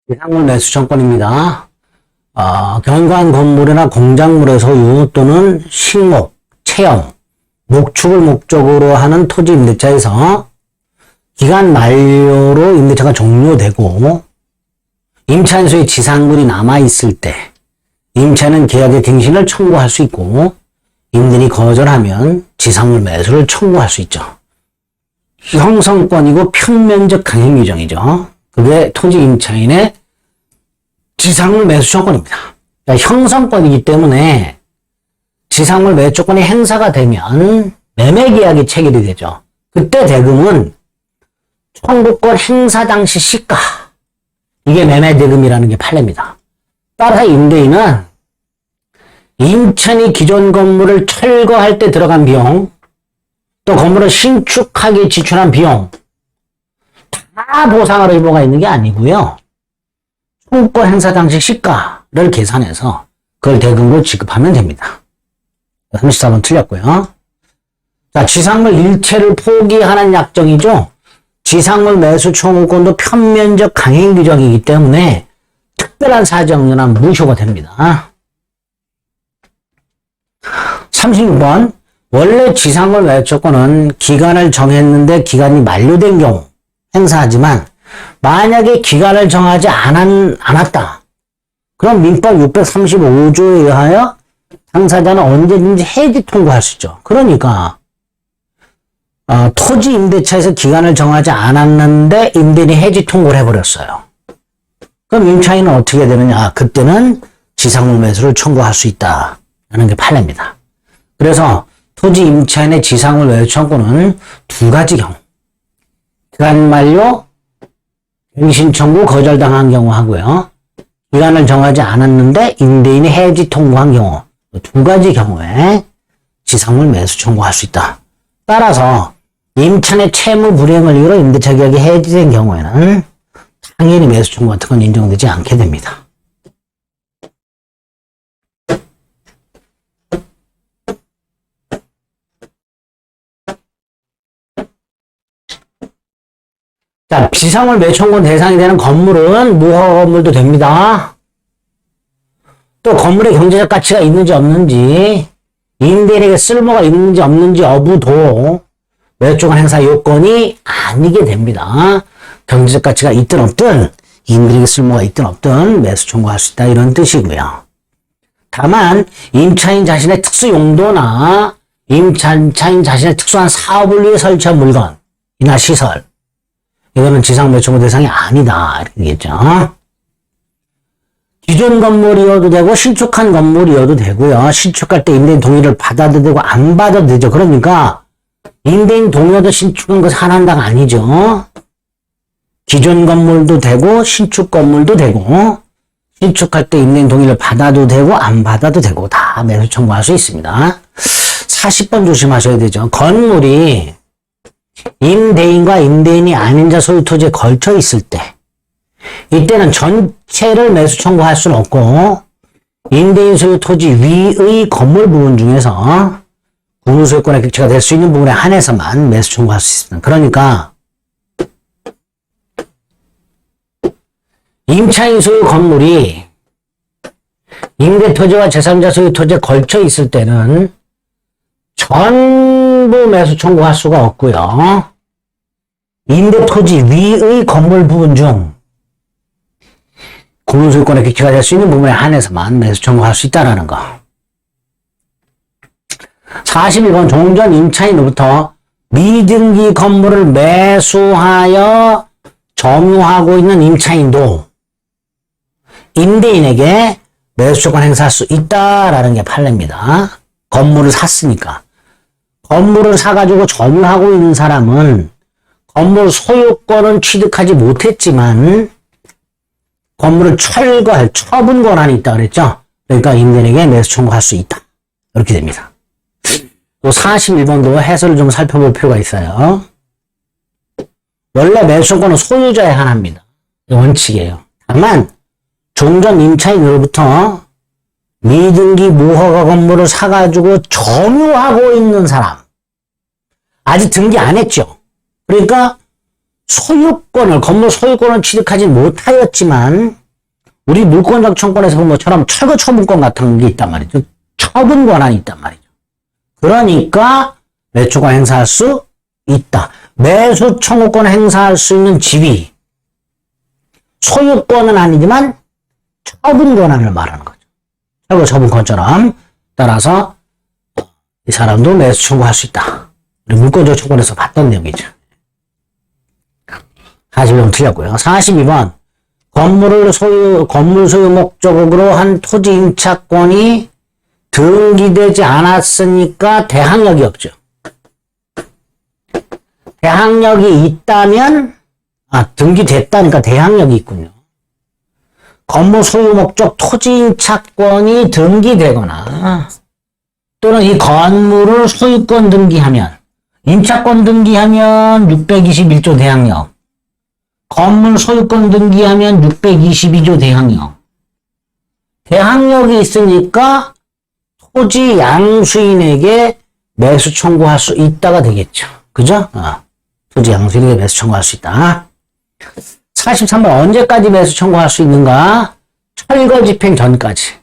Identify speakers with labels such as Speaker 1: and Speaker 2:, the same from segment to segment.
Speaker 1: 지상물 매수 청권입니다. 경관 건물이나 공작물의 소유 또는 식목, 체험, 목축을 목적으로 하는 토지 임대차에서 기간 만료로 임대차가 종료되고 임차인소의 지상물이 남아있을 때 임차인은 계약의 갱신을 청구할 수 있고 임대인이 거절하면 지상물 매수를 청구할 수 있죠. 형성권이고 평면적 강행 규정이죠. 그게 토지 임차인의 지상물 매수 조건입니다. 그러니까 형성권이기 때문에 지상물 매수 조건이 행사가 되면 매매 계약이 체결이 되죠. 그때 대금은 청구권 행사 당시 시가, 이게 매매 대금이라는 게 판례입니다. 따라서 임대인은 임차인이 기존 건물을 철거할 때 들어간 비용, 또 건물을 신축하기 지출한 비용 다 보상할 의무가 있는 게 아니고요. 청구권 행사 당시 시가를 계산해서 그걸 대금으로 지급하면 됩니다. 34번 틀렸고요. 자, 지상물 일체를 포기하는 약정이죠. 지상물 매수 청구권도 편면적 강행 규정이기 때문에 특별한 사정이나 무효가 됩니다. 36번 원래 지상물 매수권은 기간을 정했는데 기간이 만료된 경우 행사하지만 만약에 기간을 정하지 않았다. 그럼 민법 635조에 의하여 당사자는 언제든지 해지 통고할 수 있죠. 그러니까 토지 임대차에서 기간을 정하지 않았는데 임대인이 해지 통고를 해버렸어요. 그럼 임차인은 어떻게 되느냐? 그때는 지상물 매수를 청구할 수 있다라는 게 판례입니다. 그래서 토지 임차인의 지상물 매수 청구는 두 가지 경우. 기간 만료, 갱신 청구 거절당한 경우 하고요. 기간을 정하지 않았는데 임대인이 해지 통고한 경우, 두 가지 경우에 지상물 매수 청구할 수 있다. 따라서 임차인의 채무 불이행을 이유로 임대차 계약이 해지된 경우에는 당연히 매수 청구 같은 건 인정되지 않게 됩니다. 자, 지상물 매수 청구 대상이 되는 건물은 무허가 건물도 됩니다. 또 건물의 경제적 가치가 있는지 없는지, 임대인에게 쓸모가 있는지 없는지 여부도 매수권 행사 요건이 아니게 됩니다. 경제적 가치가 있든 없든, 임대인에게 쓸모가 있든 없든 매수 청구할 수 있다, 이런 뜻이고요. 다만 임차인 자신의 특수 용도나 임차인 자신의 특수한 사업을 위해 설치한 물건이나 시설, 이거는 지상 매수 청구 대상이 아니다, 이렇게 되겠죠. 기존 건물이어도 되고 신축한 건물이어도 되고요. 신축할 때 임대인 동의를 받아도 되고 안 받아도 되죠. 그러니까 임대인 동의도 신축한 것이 하나당 아니죠. 기존 건물도 되고 신축 건물도 되고 신축할 때 임대인 동의를 받아도 되고 안 받아도 되고 다 매수 청구할 수 있습니다. 40번 조심하셔야 되죠. 건물이 임대인과 임대인이 아닌 자 소유 토지에 걸쳐 있을 때 이때는 전체를 매수 청구할 수는 없고 임대인 소유 토지 위의 건물 부분 중에서 구분소유권의 객체가 될 수 있는 부분에 한해서만 매수 청구할 수 있습니다. 그러니까 임차인 소유 건물이 임대토지와 제3자 소유 토지에 걸쳐 있을 때는 전부 매수 청구할 수가 없고요. 임대토지 위의 건물 부분 중 구분소유권의 객체가 될 수 있는 부분에 한해서만 매수 청구할 수 있다는 거. 41번 종전 임차인으로부터 미등기 건물을 매수하여 점유하고 있는 임차인도 임대인에게 매수조건 행사할 수 있다라는 게 판례입니다. 건물을 샀으니까. 건물을 사가지고 점유하고 있는 사람은 건물 소유권은 취득하지 못했지만 건물을 철거할 처분 권한이 있다 그랬죠. 그러니까 임대인에게 매수 청구할 수 있다. 이렇게 됩니다. 또 41번도 해설을 좀 살펴볼 필요가 있어요. 원래 매수권은 소유자에 한합니다. 원칙이에요. 다만 종전 임차인으로부터 미등기 무허가 건물을 사가지고 점유하고 있는 사람, 아직 등기 안 했죠. 그러니까 건물 소유권을 취득하지 못하였지만 우리 물권적 청권에서 본 것처럼 철거 처분권 같은 게 있단 말이죠. 처분 권한이 있단 말이죠. 그러니까 매수권 행사할 수 있다. 매수 청구권 행사할 수 있는 지위. 소유권은 아니지만 처분 권한을 말하는 거죠. 철거 처분권처럼. 따라서 이 사람도 매수 청구할 수 있다. 우리 물권적 청권에서 봤던 내용이죠. 41번 틀렸고요. 42번. 건물 소유 목적으로 한 토지 임차권이 등기되지 않았으니까 대항력이 없죠. 대항력이 있다면, 등기됐다니까 대항력이 있군요. 건물 소유 목적 토지 임차권이 등기되거나, 또는 이 건물을 소유권 등기하면, 임차권 등기하면 621조 대항력, 건물 소유권 등기하면 622조 대항력. 대항력이 있으니까 토지 양수인에게 매수 청구할 수 있다가 되겠죠. 그죠? 토지 양수인에게 매수 청구할 수 있다. 43번 언제까지 매수 청구할 수 있는가? 철거 집행 전까지.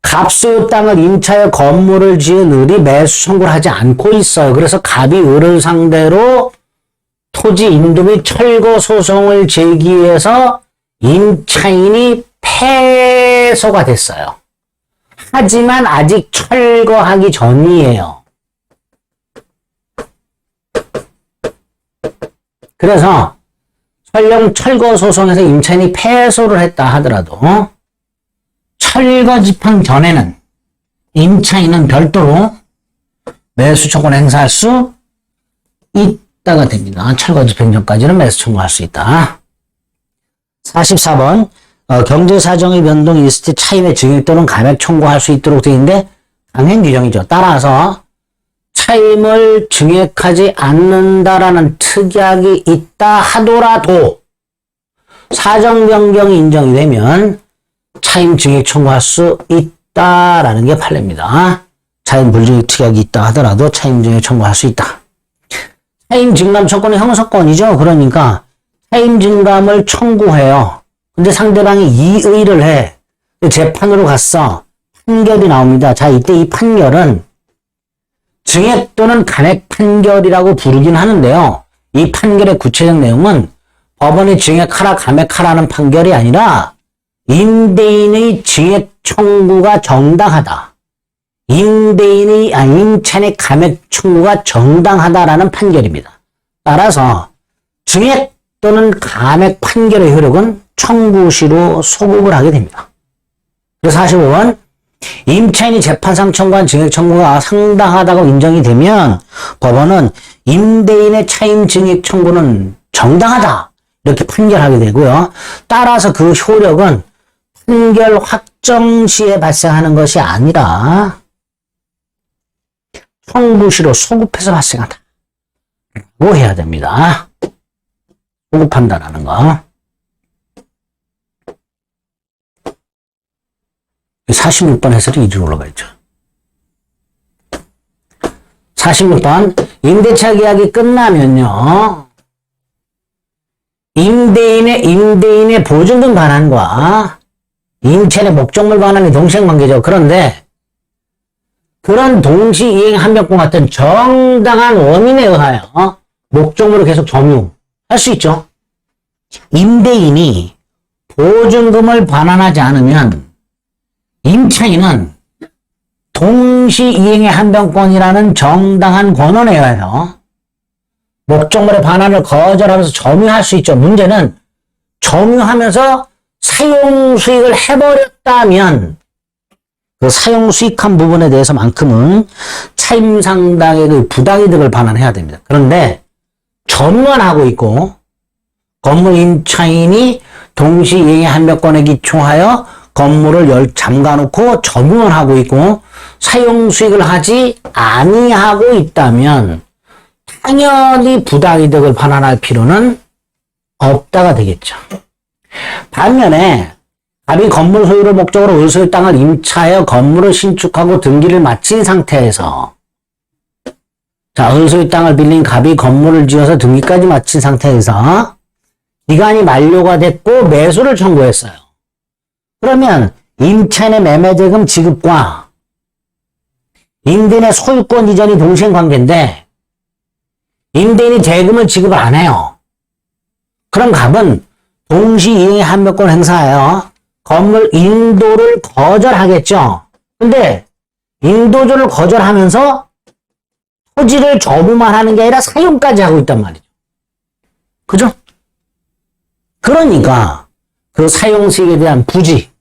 Speaker 1: 갑소유 땅을 임차하여 건물을 지은 을이 매수 청구를 하지 않고 있어요. 그래서 갑이 을을 상대로 토지 인도 및 철거 소송을 제기해서 임차인이 패소가 됐어요. 하지만 아직 철거하기 전이에요. 그래서 설령 철거 소송에서 임차인이 패소를 했다 하더라도 철거 집행 전에는 임차인은 별도로 매수 청구를 행사할 수 있다가 됩니다. 철거 집행 전까지는 매수 청구할 수 있다. 44번 경제사정의 변동이 있을 때 차임의 증액 또는 감액 청구할 수 있도록 되어 있는데 강행 규정이죠. 따라서 차임을 증액하지 않는다라는 특약이 있다 하더라도 사정 변경이 인정이 되면 차임 증액 청구할 수 있다라는 게 판례입니다. 차임 불증액 특약이 있다 하더라도 차임 증액 청구할 수 있다. 차임 증감 청구는 형사권이죠. 그러니까 차임 증감을 청구해요. 근데 상대방이 이의를 해. 재판으로 갔어. 판결이 나옵니다. 자, 이때 이 판결은 증액 또는 감액 판결이라고 부르긴 하는데요. 이 판결의 구체적 내용은 법원이 증액하라 감액하라는 판결이 아니라 임대인의 증액 청구가 정당하다. 임차인의 감액 청구가 정당하다라는 판결입니다. 따라서 증액 또는 감액 판결의 효력은 청구시로 소급을 하게 됩니다. 그래서 45번 임차인이 재판상 청구한 증액 청구가 상당하다고 인정이 되면 법원은 임대인의 차임 증액 청구는 정당하다 이렇게 판결하게 되고요. 따라서 그 효력은 판결 확정 시에 발생하는 것이 아니라 청구시로 소급해서 발생한다 고 해야 됩니다. 소급한다라는 거. 46번 해설이 이리로 올라가 있죠. 46번 임대차 계약이 끝나면요. 임대인의 보증금 반환과 임차인의 목적물 반환이 동시행관계죠. 그런데 그런 동시이행 한명권 같은 정당한 원인에 의하여 목적물을 계속 점유할 수 있죠. 임대인이 보증금을 반환하지 않으면 임차인은 동시이행의 한병권이라는 정당한 권한에 의해서 목적물의 반환을 거절하면서 점유할 수 있죠. 문제는 점유하면서 사용수익을 해버렸다면 그 사용수익한 부분에 대해서만큼은 차임상당의 그 부당이득을 반환해야 됩니다. 그런데 점유만 하고 있고 건물 임차인이 동시이행의 한병권에 기초하여 건물을 잠가놓고 점유만 하고 있고 사용수익을 하지 아니하고 있다면 당연히 부당이득을 반환할 필요는 없다가 되겠죠. 반면에 갑이 건물 소유를 목적으로 을소유 땅을 임차하여 건물을 신축하고 등기를 마친 상태에서 자, 을소의 땅을 빌린 갑이 건물을 지어서 등기까지 마친 상태에서 기간이 만료가 됐고 매수를 청구했어요. 그러면 임차인의 매매대금 지급과 임대인의 소유권 이전이 동시행관계인데 임대인이 대금을 지급을 안 해요. 그럼 갑은 동시이행의 한명권 행사하여 건물 인도를 거절하겠죠. 근데 인도조를 거절하면서 토지를 점유만 하는 게 아니라 사용까지 하고 있단 말이죠. 그죠? 그러니까 그 사용수익에 대한 부지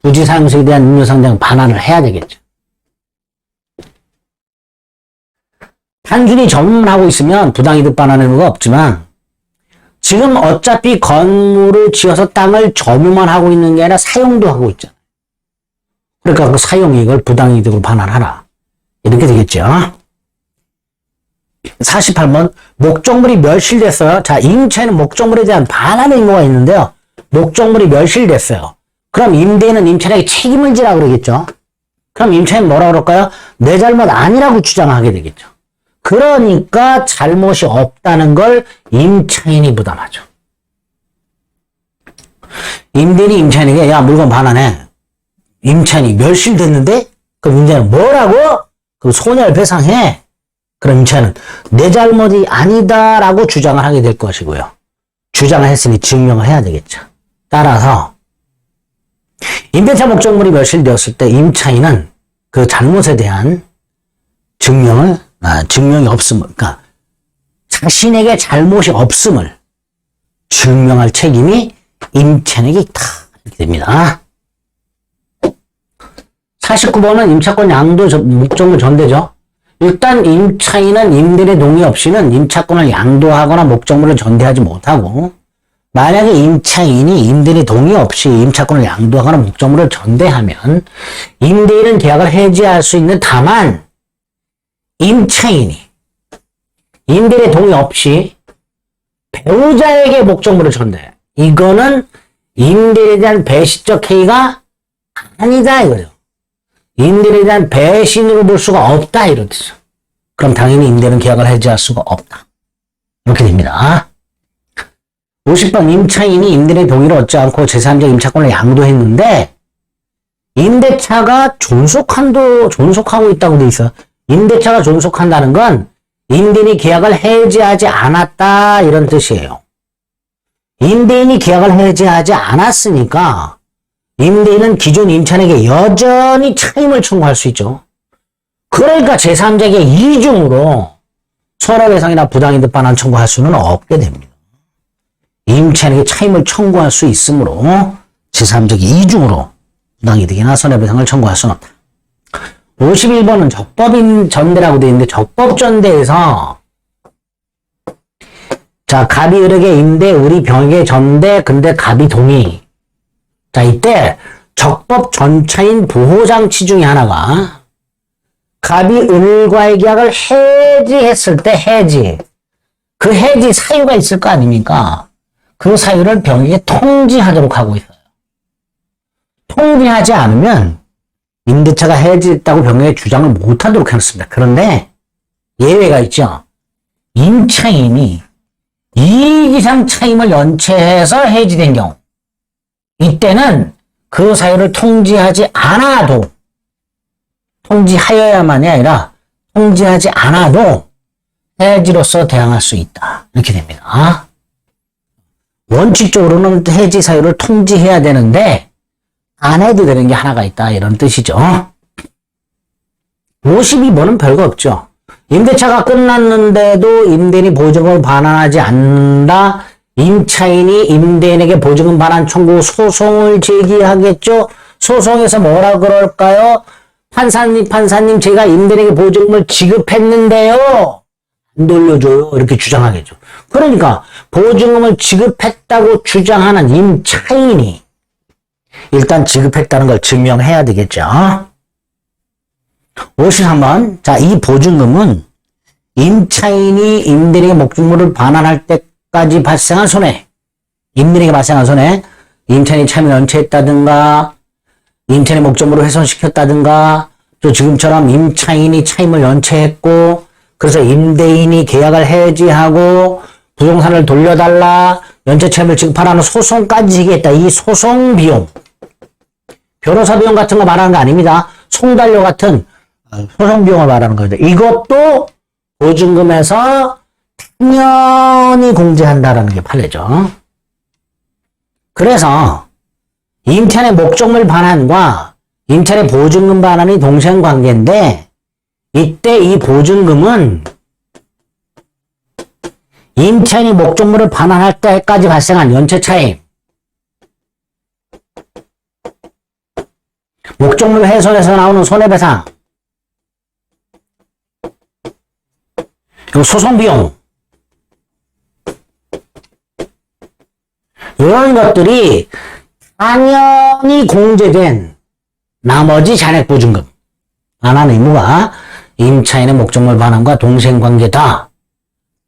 Speaker 1: 사용수익에 대한 인묘상장 반환을 해야 되겠죠. 단순히 점유만 하고 있으면 부당이득 반환 의무가 없지만 지금 어차피 건물을 지어서 땅을 점유만 하고 있는 게 아니라 사용도 하고 있잖아요. 그러니까 그 사용이익을 부당이득으로 반환하라. 이렇게 되겠죠. 48번 목적물이 멸실됐어요. 자, 임차인은 목적물에 대한 반환 의무가 있는데요. 목적물이 멸실됐어요. 그럼 임대인은 임차인에게 책임을 지라 그러겠죠. 그럼 임차인은 뭐라 그럴까요? 내 잘못 아니라고 주장하게 되겠죠. 그러니까 잘못이 없다는 걸 임차인이 부담하죠. 임대인이 임차인에게 야 물건 반환해. 임차인이 멸실됐는데 그럼 임차인은 뭐라고? 그럼 손해를 배상해. 그럼 임차인은 내 잘못이 아니다라고 주장을 하게 될 것이고요. 주장을 했으니 증명을 해야 되겠죠. 따라서 임대차 목적물이 멸실되었을 때 임차인은 그 잘못에 대한 증명이 없음을, 그러니까 자신에게 잘못이 없음을 증명할 책임이 임차인에게 있다. 이렇게 됩니다. 49번은 임차권 양도 목적물 전대죠. 일단 임차인은 임대인의 동의 없이는 임차권을 양도하거나 목적물을 전대하지 못하고 만약에 임차인이 임대인의 동의 없이 임차권을 양도하거나 목적물을 전대하면 임대인은 계약을 해지할 수 있는 다만 임차인이 임대인의 동의 없이 배우자에게 목적물을 전대. 이거는 임대인에 대한 배신적 행위가 아니다 이거죠. 임대인에 대한 배신으로 볼 수가 없다 이런 뜻이죠. 그럼 당연히 임대인은 계약을 해지할 수가 없다. 이렇게 됩니다. 50번 임차인이 임대인의 동의를 얻지 않고 제3자 임차권을 양도했는데 임대차가 존속하고 있다고 돼 있어요. 임대차가 존속한다는 건 임대인이 계약을 해지하지 않았다 이런 뜻이에요. 임대인이 계약을 해지하지 않았으니까 임대인은 기존 임차인에게 여전히 차임을 청구할 수 있죠. 그러니까 제3자에게 이중으로 손해배상이나 부당이득 반환 청구할 수는 없게 됩니다. 임차인에게 차임을 청구할 수 있으므로 제3자에게 이중으로 부당이득이나 손해배상을 청구할 수는 없다. 51번은 적법인 전대라고 되어 있는데 적법전대에서 자 갑이 을에게 임대, 을이 병에게 전대, 근데 갑이 동의. 자 이때 적법 전차인 보호장치 중에 하나가 갑이 을과의 계약을 해지했을 때 그 해지 사유가 있을 거 아닙니까? 그 사유를 병에게 통지하도록 하고 있어요. 통지하지 않으면 임대차가 해지했다고 병에게 주장을 못하도록 해놨습니다. 그런데 예외가 있죠. 임차인이 이익 이상 차임을 연체해서 해지된 경우 이때는 그 사유를 통지하지 않아도 통지하여야만이 아니라 통지하지 않아도 해지로서 대항할 수 있다. 이렇게 됩니다. 원칙적으로는 해지 사유를 통지해야 되는데 안 해도 되는 게 하나가 있다. 이런 뜻이죠. 52번은 별거 없죠. 임대차가 끝났는데도 임대인이 보증금을 반환하지 않는다. 임차인이 임대인에게 보증금 반환 청구 소송을 제기하겠죠. 소송에서 뭐라 그럴까요? 판사님 제가 임대인에게 보증금을 지급했는데요. 안 돌려줘요. 이렇게 주장하겠죠. 그러니까 보증금을 지급했다고 주장하는 임차인이 일단 지급했다는 걸 증명해야 되겠죠. 53번. 자, 이 보증금은 임차인이 임대인에게 목적물을 반환할 때까지 발생한 손해, 임대인에게 발생한 손해, 임차인이 차임을 연체했다든가, 임차인의 목적물을 훼손시켰다든가, 또 지금처럼 임차인이 차임을 연체했고, 그래서 임대인이 계약을 해지하고 부동산을 돌려달라, 연체채무를 지급하라는 소송까지 지겠다. 이 소송 비용, 변호사 비용 같은 거 말하는 거 아닙니다. 송달료 같은 소송 비용을 말하는 겁니다. 이것도 보증금에서 당연히 공제한다라는 게 판례죠. 그래서 임차인의 목적물 반환과 임차인의 보증금 반환이 동생관계인데, 이때 이 보증금은 임차인이 목적물을 반환할 때까지 발생한 연체차임, 목적물 훼손에서 나오는 손해배상, 그리고 소송비용, 이런 것들이 당연히 공제된 나머지 잔액보증금 반환 의무가 임차인의 목적물 반환과 동생관계다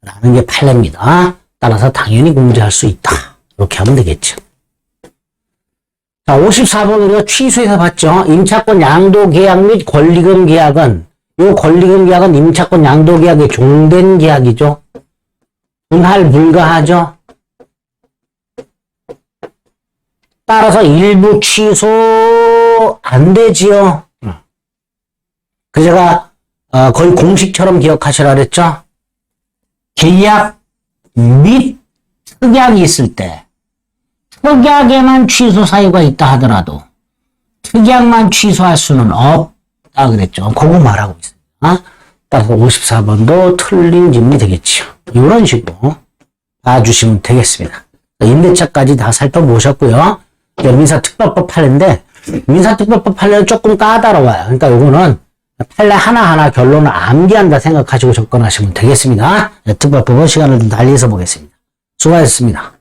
Speaker 1: 라는 게 판례입니다. 따라서 당연히 공제할 수 있다. 이렇게 하면 되겠죠. 자, 54번 우리가 취소해서 봤죠. 임차권 양도 계약 및 권리금 계약은, 이 권리금 계약은 임차권 양도 계약의 종된 계약이죠. 분할 불가하죠. 따라서 일부 취소 안 되지요. 그 제가 거의 공식처럼 기억하시라 그랬죠. 계약 및 특약이 있을 때 특약에만 취소 사유가 있다 하더라도 특약만 취소할 수는 없다 그랬죠. 그거 말하고 있습니다. 따라서 54번도 틀린 질문이 되겠죠. 이런 식으로 봐주시면 되겠습니다. 임대차까지 다 살펴보셨고요. 민사특별법 판례인데, 민사특별법 판례는 조금 까다로워요. 그러니까 요거는 판례 하나하나 결론을 암기한다 생각하시고 접근하시면 되겠습니다. 특별법은 시간을 좀 달리해서 보겠습니다. 수고하셨습니다.